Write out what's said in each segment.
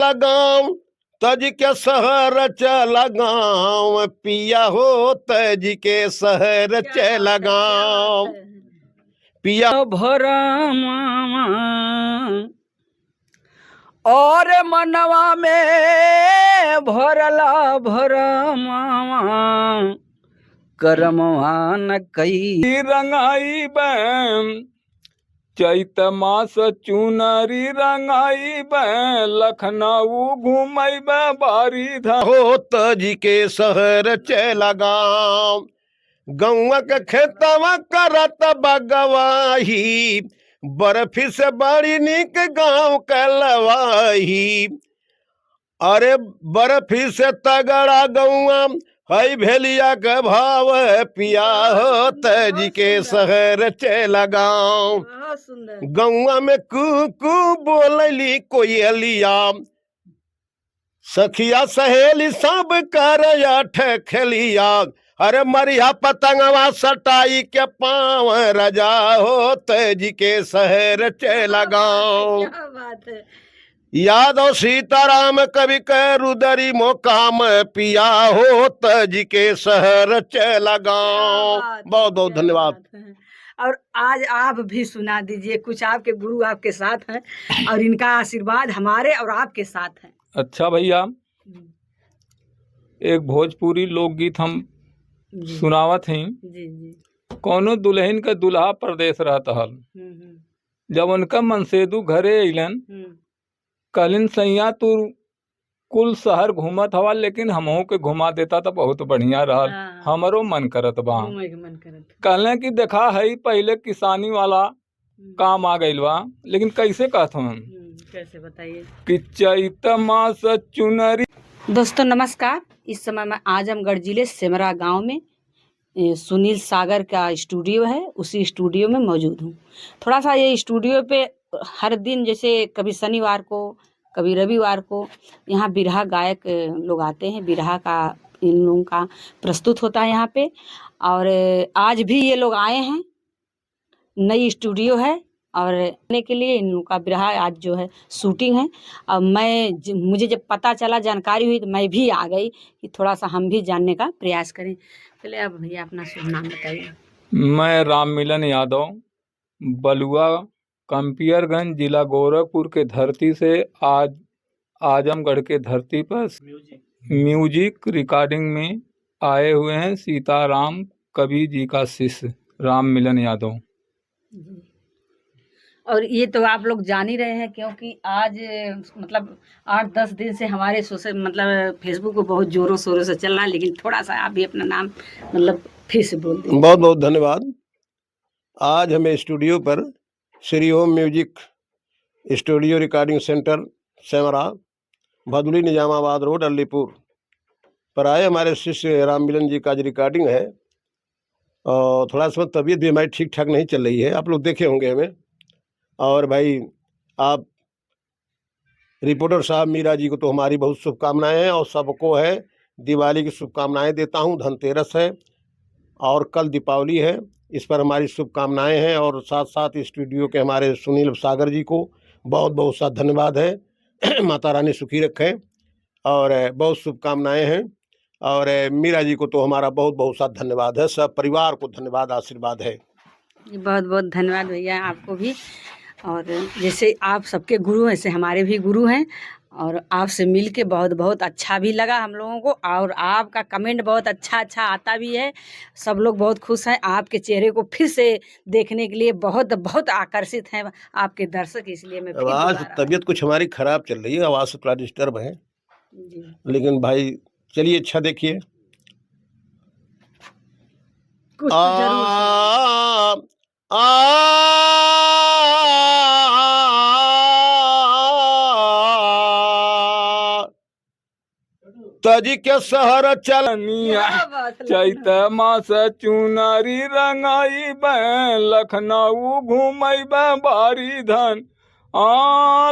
लगाऊं तज के शहर चला गाँव पिया हो तज के शहर चला गाँव पिया भरा मामा और मनवा में भरला भरा मामा करमवा न कई रंगाई बैम चैत मास चुनरी रंगाई बै लखनऊ घूमई बै बारी धा हो तज के शहर चला गाँव गौआ के खेतवा करत बगवाही बर्फी से बड़ी निक गाँव कलवाही अरे बर्फी से तगड़ा गौआ हई भेलिया के भाव पिया हो तज के शहर चला गाँव गौआ में कू बोलली कोयलिया सखिया सहेली सब कर ठेलिया अरे मरिया पतंगवा सटाई के पाँव रजा हो तज के शहर चला गाँव यादव सीताराम कवि के रुदरी मोकाम पिया हो तज के शहर चला गाँव। बहुत बहुत धन्यवाद। और आज आप भी सुना दीजिए कुछ, आपके गुरु आपके साथ हैं और इनका आशीर्वाद हमारे और आपके साथ है। अच्छा भैया, एक भोजपुरी लोकगीत हम सुनावत हैं। कौनो दुल्हन का दुल्हा परदेश रहता हल, जब उनका मनसेदू घरे अइलन कहलिन सैया तू कुल शहर घूमत हवा लेकिन हमहू के घुमा देता तो बहुत बढ़िया रहल, हमरो मन करत बा। कहले कि देखा है पहले किसानी वाला काम आ गइल बा, लेकिन कैसे कहत हम कैसे बताइए कि चैत मास चुनरी। दोस्तों नमस्कार, इस समय मैं आजमगढ़ जिले सेमरा गांव में सुनील सागर का स्टूडियो है, उसी स्टूडियो में मौजूद हूँ। थोड़ा सा ये स्टूडियो पे हर दिन जैसे कभी शनिवार को कभी रविवार को यहाँ बिरहा गायक लोग आते हैं, बिरहा का इन लोगों का प्रस्तुत होता है यहाँ पे। और आज भी ये लोग आए हैं, नई स्टूडियो है और आने के लिए इन लोगों का बिरहा आज जो है शूटिंग है। अब मुझे जब पता चला, जानकारी हुई तो मैं भी आ गई कि थोड़ा सा हम भी जानने का प्रयास करें। चले अब भैया अपना शुभ नाम बताइए। मैं राम मिलन यादव, बलुआ कंपियरगंज जिला गोरखपुर के धरती से आज आजमगढ़ के धरती पर म्यूजिक रिकॉर्डिंग में आए हुए हैं। सीताराम कवि जी का शिष्य राम मिलन यादव। और ये तो आप लोग जान ही रहे हैं क्योंकि आज मतलब 8-10 दिन से हमारे सोशल मतलब फेसबुक को बहुत जोरों शोरों से चल रहा है, लेकिन थोड़ा सा आप भी अपना नाम मतलब फिर से बोल दें। बहुत बहुत धन्यवाद। आज हमें स्टूडियो पर Shri Om music studio recording centre Semra Bhaduli Nizamabad road Alipur पर आए। हमारे शिष्य राम मिलन जी का आज रिकॉर्डिंग है और थोड़ा सा तबीयत भी हमारी ठीक ठाक नहीं चल रही है, आप लोग देखे होंगे हमें। और भाई आप रिपोर्टर साहब मीरा जी को तो हमारी बहुत शुभकामनाएं हैं और सबको है दिवाली की शुभकामनाएं देता हूं। धनतेरस है और कल दीपावली है, इस पर हमारी शुभकामनाएं हैं। और साथ साथ स्टूडियो के हमारे सुनील सागर जी को बहुत बहुत सा धन्यवाद है। माता रानी सुखी रखे और बहुत शुभकामनाएं हैं। और मीरा जी को तो हमारा बहुत बहुत सा धन्यवाद है, सब परिवार को धन्यवाद आशीर्वाद है। बहुत बहुत धन्यवाद भैया आपको भी। और जैसे आप सबके गुरु हैं, ऐसे हमारे भी गुरु हैं और आपसे मिलके बहुत बहुत अच्छा भी लगा हम लोगों को। और आपका कमेंट बहुत अच्छा आता भी है, सब लोग बहुत खुश हैं आपके चेहरे को फिर से देखने के लिए। बहुत बहुत आकर्षित हैं आपके दर्शक, इसलिए मैं आवाज़ तबीयत कुछ हमारी खराब चल रही है, आवाज़ थोड़ा डिस्टर्ब है लेकिन भाई चलिए अच्छा देखिए। तज के शहर चलनिया चैत मास चुनरी रंगाई बै लखनऊ घूमई बै बारी धन।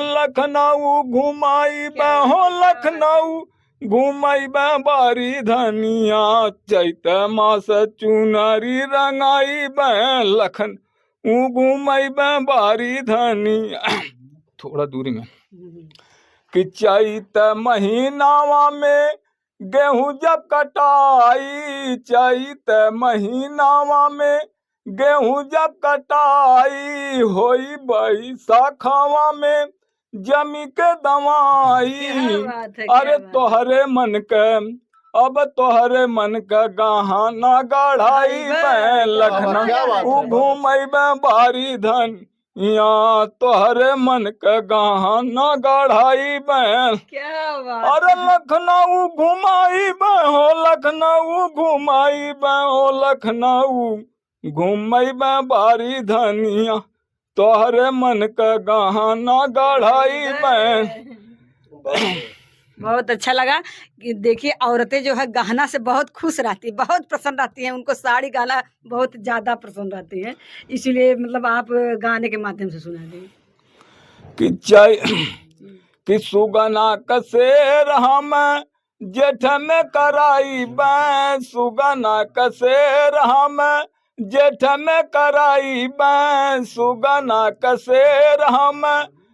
लखनऊ घुमाई बै हो लखनऊ घूमई बै बारी धनिया। चैत मास चुनरी रंगाई बै लखनऊ घूमई बै बारी धनिया। थोड़ा दूरी में कि चैत महीनावा में गेहूं जब कटाई, चैत महीनावा में गेहूं जब कटाई, होई बैसाखवा में जमी के दवाई। अरे तोहरे मन के, अब तोहरे मन का गहना गढ़ाई मैं लखनऊ घूमैबे बारी धन, यहाँ तोहरे मन का गहना गढ़ाई मैं। क्या बात अरे लखनऊ घुमाई मैं हो, लखनऊ घुमाई मैं हो, लखनऊ घूमई मैं बारी धनिया, तोहरे मन का गहना गढ़ाई मैं। बहुत अच्छा लगा कि देखिए औरतें जो है गहना से बहुत खुश रहती है, बहुत प्रसन्न रहती हैं, उनको साड़ी गाना बहुत ज़्यादा पसंद रहती है, इसीलिए मतलब आप गाने के माध्यम से सुना दें। कि चाय कि सुगना कसेर हम जेठ में कराई बैं, सुगना कसेर हम जेठ में कराई बैं, सुगना कसेर हम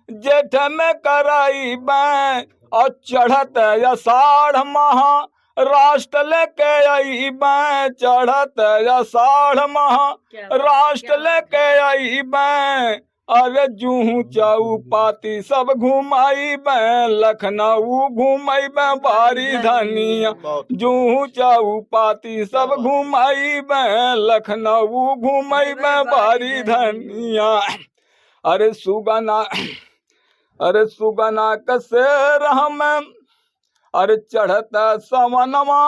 जेठ में कराई बैं, और चढ़त आषाढ़ महा राष्ट्र लेके आई बैं, चढ़त आषाढ़ महा राष्ट्र लेके आई बैं। अरे जूहू चाऊ पाती सब घुमाई बैं, लखनऊ घुमाई बैं बारी धनिया, जूहू चाऊ पाती सब घुमाई बैं, लखनऊ घुमाई बैं बारी धनिया। अरे सुगना, अरे सुगना कसेर हम, अरे चढ़ता सवनवा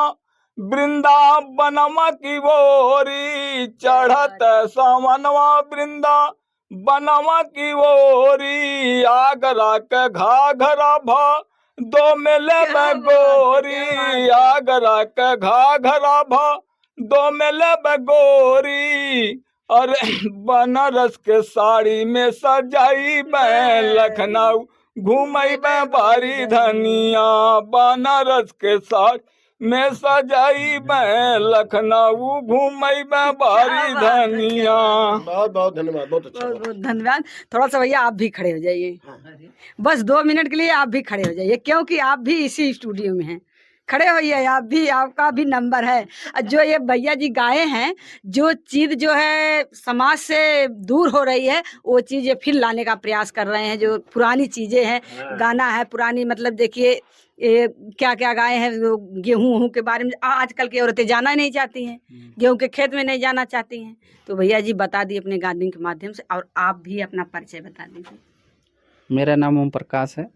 वृंदावनमा की ओरी, चढ़ता सवनवा वृंदावनमा की ओरी, आगरा के घाघरा भा दो मेले में गोरी, आगरा के घाघरा भा दो मेले में गोरी। अरे बनारस के साड़ी में सजाई मैं लखनऊ घूमई मैं बारी धनिया, बनारस के साड़ी में सजाई मैं लखनऊ घूमई मैं बारी धनिया। बहुत बहुत धन्यवाद, बहुत अच्छा। बहुत बहुत धन्यवाद। थोड़ा सा भैया आप भी खड़े हो जाइए, बस 2 मिनट के लिए आप भी खड़े हो जाइए, क्योंकि आप भी इसी स्टूडियो में हैं। खड़े होइए आप भी, आपका भी नंबर है। जो ये भैया जी गाए हैं, जो चीज़ जो है समाज से दूर हो रही है, वो चीज़ ये फिर लाने का प्रयास कर रहे हैं। जो पुरानी चीज़ें हैं, गाना है पुरानी, मतलब देखिए ये क्या क्या गाए हैं, गेहूँ के बारे में आजकल की औरतें जाना ही नहीं चाहती हैं, गेहूँ के खेत में नहीं जाना चाहती हैं। तो भैया जी बता दिए अपने गाने के माध्यम से, और आप भी अपना परिचय बता दीजिए। मेरा नाम ओम प्रकाश है,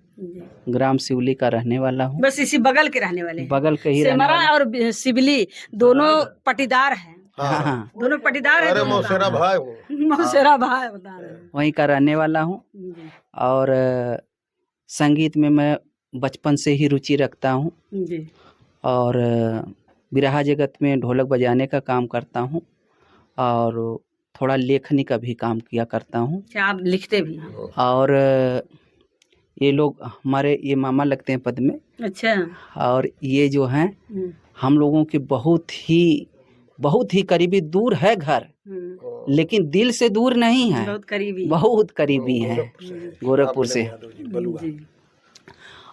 ग्राम सिवली का रहने वाला हूँ। बस इसी बगल के रहने वाले हैं। बगल के ही रहने सेमरा वाला। और सिवली दोनों पटीदार हैं। हाँ, दोनों पटीदार हैं। अरे मौसेरा भाई हो। मौसेरा भाई बता रहे हैं। वहीं का रहने वाला हूँ। और संगीत में मैं बचपन से ही रुचि रखता हूँ, जी। और बिरहा जगत में ढोलक बजाने का काम करता हूँ, और थोड़ा लेखनी का भी काम किया करता हूँ। क्या आप लिखते भी हैं? और ये लोग हमारे ये मामा लगते हैं पद में। अच्छा। और ये जो हैं हम लोगों के बहुत ही करीबी, दूर है घर, लेकिन दिल से दूर नहीं है, बहुत करीबी हैं, गोरखपुर से।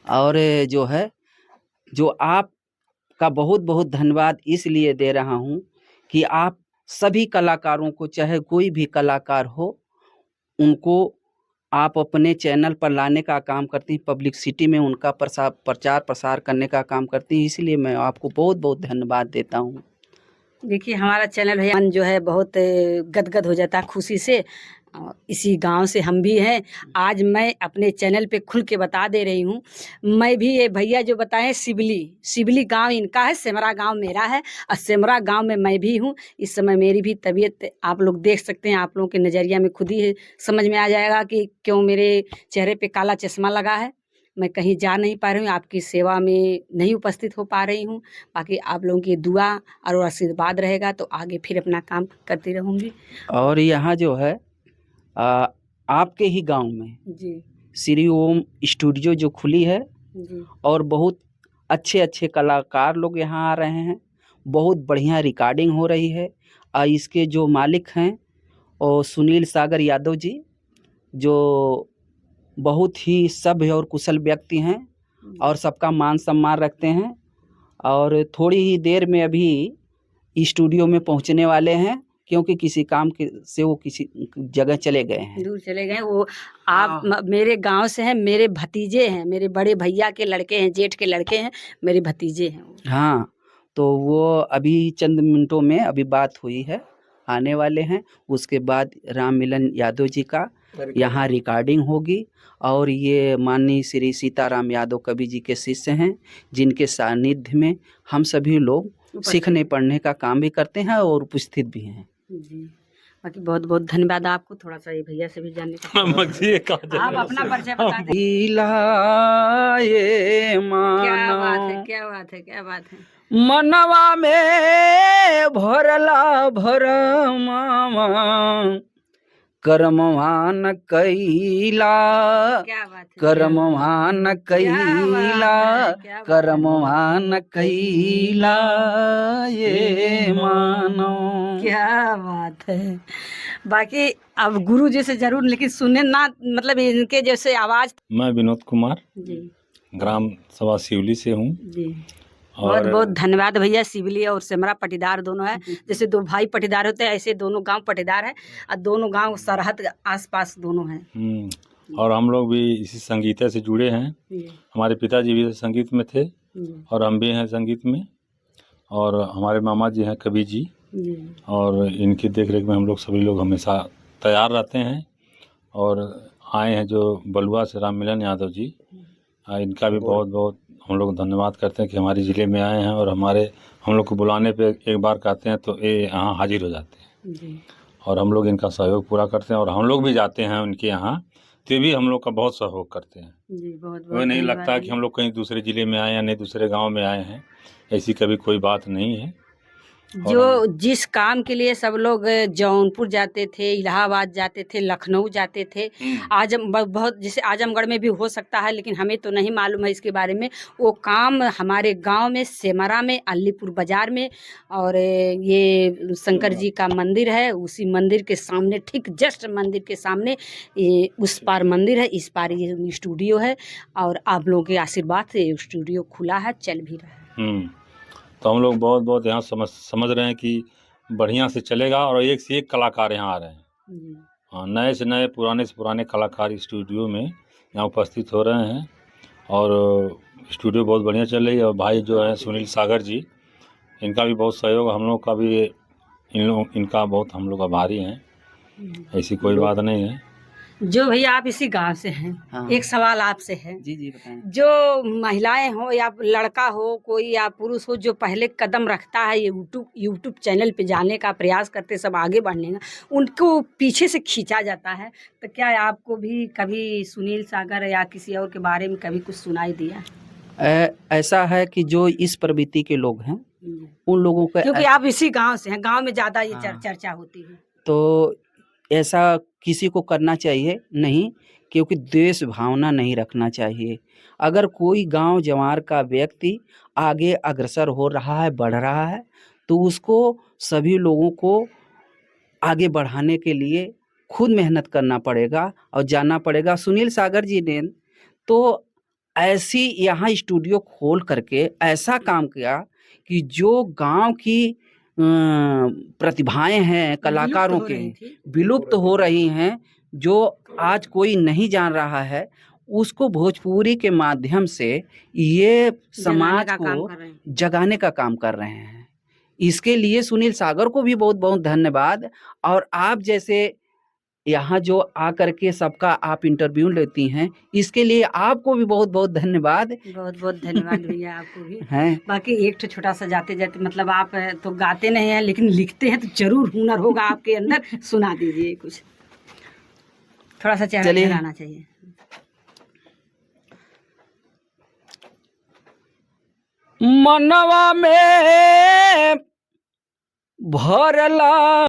और जो है, जो आपका बहुत बहुत धन्यवाद इसलिए दे रहा हूँ कि आप सभी कलाकारों को, चाहे कोई भी कलाकार हो, उनको आप अपने चैनल पर लाने का काम करती हैं, पब्लिसिटी में उनका प्रचार प्रसार करने का काम करती हैं, इसलिए मैं आपको बहुत बहुत धन्यवाद देता हूँ। देखिए हमारा चैनल भैया जो है बहुत गदगद हो जाता है खुशी से। इसी गांव से हम भी हैं। आज मैं अपने चैनल पे खुल के बता दे रही हूँ। मैं भी, ये भैया जो बताएं सिबली गांव इनका है, सेमरा गांव मेरा है, और सेमरा गांव में मैं भी हूँ। इस समय मेरी भी तबीयत आप लोग देख सकते हैं, आप लोगों के नज़रिया में खुद ही समझ में आ जाएगा कि क्यों मेरे चेहरे पे काला चश्मा लगा है। मैं कहीं जा नहीं पा रही हूँ, आपकी सेवा में नहीं उपस्थित हो पा रही हूँ। बाकी आप लोगों की दुआ और आशीर्वाद रहेगा तो आगे फिर अपना काम करती रहूँगी। और यहाँ जो है आपके ही गांव में जी श्री ओम स्टूडियो जो खुली है, जी, और बहुत अच्छे अच्छे कलाकार लोग यहाँ आ रहे हैं, बहुत बढ़िया रिकॉर्डिंग हो रही है। इसके जो मालिक हैं और सुनील सागर यादव जी, जो बहुत ही सभ्य और कुशल व्यक्ति हैं और सबका मान सम्मान रखते हैं, और थोड़ी ही देर में अभी स्टूडियो में पहुंचने वाले हैं, क्योंकि किसी काम के से वो किसी जगह चले गए हैं। दूर चले गए वो। आप मेरे गांव से हैं, मेरे भतीजे हैं, मेरे बड़े भैया के लड़के हैं, जेठ के लड़के हैं, मेरे भतीजे हैं वो। हाँ, तो वो अभी चंद मिनटों में अभी बात हुई है, आने वाले हैं। उसके बाद राम मिलन यादव जी का यहाँ रिकॉर्डिंग होगी, और ये माननीय श्री सीताराम यादव कवि जी के शिष्य हैं, जिनके सानिध्य में हम सभी लोग सीखने पढ़ने का काम भी करते हैं और उपस्थित भी हैं। जी, बाकी बहुत बहुत धन्यवाद आपको। थोड़ा सा ये भैया से भी जानने का आप अपना परिचय बता दें। क्या बात है, क्या बात है, क्या बात है। मनवा में भरला भरमावा कर्मवान कैला, क्या बात है, कर्मवान कैला, कर्मवान कैला ये मानो। क्या बात है। बाकी अब गुरु जी से जरूर लेकिन सुने ना, मतलब इनके जैसे आवाज। मैं विनोद कुमार जी, ग्राम सभा सिवली से हूँ। जी, बहुत बहुत धन्यवाद भैया। सिवली और सेमरा पटीदार दोनों है, जैसे दो भाई पटीदार होते हैं ऐसे दोनों गांव पटीदार है, और दोनों गांव सरहद आसपास दोनों हैं। और हम लोग भी इसी संगीत से जुड़े हैं। हमारे पिताजी भी संगीत में थे और हम भी हैं संगीत में, और हमारे मामा जी हैं कवि जी, और इनकी देखरेख में हम लोग सभी लोग हमेशा तैयार रहते हैं। और आए हैं जो बलुआ से राम मिलन यादव जी, इनका भी बहुत बहुत हम लोग धन्यवाद करते हैं कि हमारे ज़िले में आए हैं, और हम लोग को बुलाने पे एक बार कहते हैं तो ये यहाँ हाजिर हो जाते हैं, और हम लोग इनका सहयोग पूरा करते हैं। और हम लोग भी जाते हैं उनके यहाँ, तो भी हम लोग का बहुत सहयोग करते हैं। वो नहीं लगता कि हम लोग कहीं दूसरे ज़िले में आए हैं, नहीं दूसरे गाँव में आए हैं, ऐसी कभी कोई बात नहीं है। जो जिस काम के लिए सब लोग जौनपुर जाते थे, इलाहाबाद जाते थे, लखनऊ जाते थे, बहुत जैसे आजमगढ़ में भी हो सकता है, लेकिन हमें तो नहीं मालूम है इसके बारे में। वो काम हमारे गांव में सेमरा में अलीपुर बाजार में, और ये शंकर जी का मंदिर है, उसी मंदिर के सामने, ठीक जस्ट मंदिर के सामने ये उस पार मंदिर है, इस पार ये स्टूडियो है, और आप लोगों के आशीर्वाद से स्टूडियो खुला है, चल भी रहा है। तो हम लोग बहुत बहुत यहाँ समझ रहे हैं कि बढ़िया से चलेगा, और एक से एक कलाकार यहाँ आ रहे हैं। हाँ, नए से नए, पुराने से पुराने कलाकार स्टूडियो में यहाँ उपस्थित हो रहे हैं, और स्टूडियो बहुत बढ़िया चल रही है। और भाई जो है सुनील सागर जी, इनका भी बहुत सहयोग, हम लोग का भी इनका बहुत हम लोग आभारी हैं। ऐसी कोई बात नहीं है। जो भैया आप इसी गांव से हैं, हाँ। एक सवाल आपसे है। जी जी बताएं। जो महिलाएं हो या लड़का हो, कोई या पुरुष हो, जो पहले कदम रखता है ये यूट्यूब चैनल पे जाने का प्रयास करते, सब आगे बढ़ने का, उनको पीछे से खींचा जाता है, तो क्या आपको भी कभी सुनील सागर या किसी और के बारे में कभी कुछ सुनाई दिया? ऐसा है कि जो इस प्रवृत्ति के लोग हैं उन लोगों का, क्योंकि आप इसी गांव से हैं, गांव में ज्यादा ये चर्चा होती है, तो ऐसा किसी को करना चाहिए नहीं, क्योंकि द्वेष भावना नहीं रखना चाहिए। अगर कोई गांव जवार का व्यक्ति आगे अग्रसर हो रहा है, बढ़ रहा है, तो उसको सभी लोगों को आगे बढ़ाने के लिए खुद मेहनत करना पड़ेगा और जाना पड़ेगा। सुनील सागर जी ने तो ऐसी यहाँ स्टूडियो खोल करके ऐसा काम किया कि जो गांव की प्रतिभाएं हैं कलाकारों के विलुप्त हो रही हैं, जो आज कोई नहीं जान रहा है, उसको भोजपुरी के माध्यम से ये समाज को जगाने का काम कर रहे हैं। इसके लिए सुनील सागर को भी बहुत बहुत धन्यवाद। और आप जैसे यहाँ जो आकर के सबका आप इंटरव्यू लेती हैं, इसके लिए आपको भी बहुत बहुत धन्यवाद। बहुत बहुत धन्यवाद भैया आपको भी हैं। बाकी एक तो छोटा सा जाते जाते, मतलब आप तो गाते नहीं हैं लेकिन लिखते हैं, तो जरूर हुनर होगा आपके अंदर, सुना दीजिए कुछ, थोड़ा सा चेहरा दिखाना चाहिए। मनवा में भरला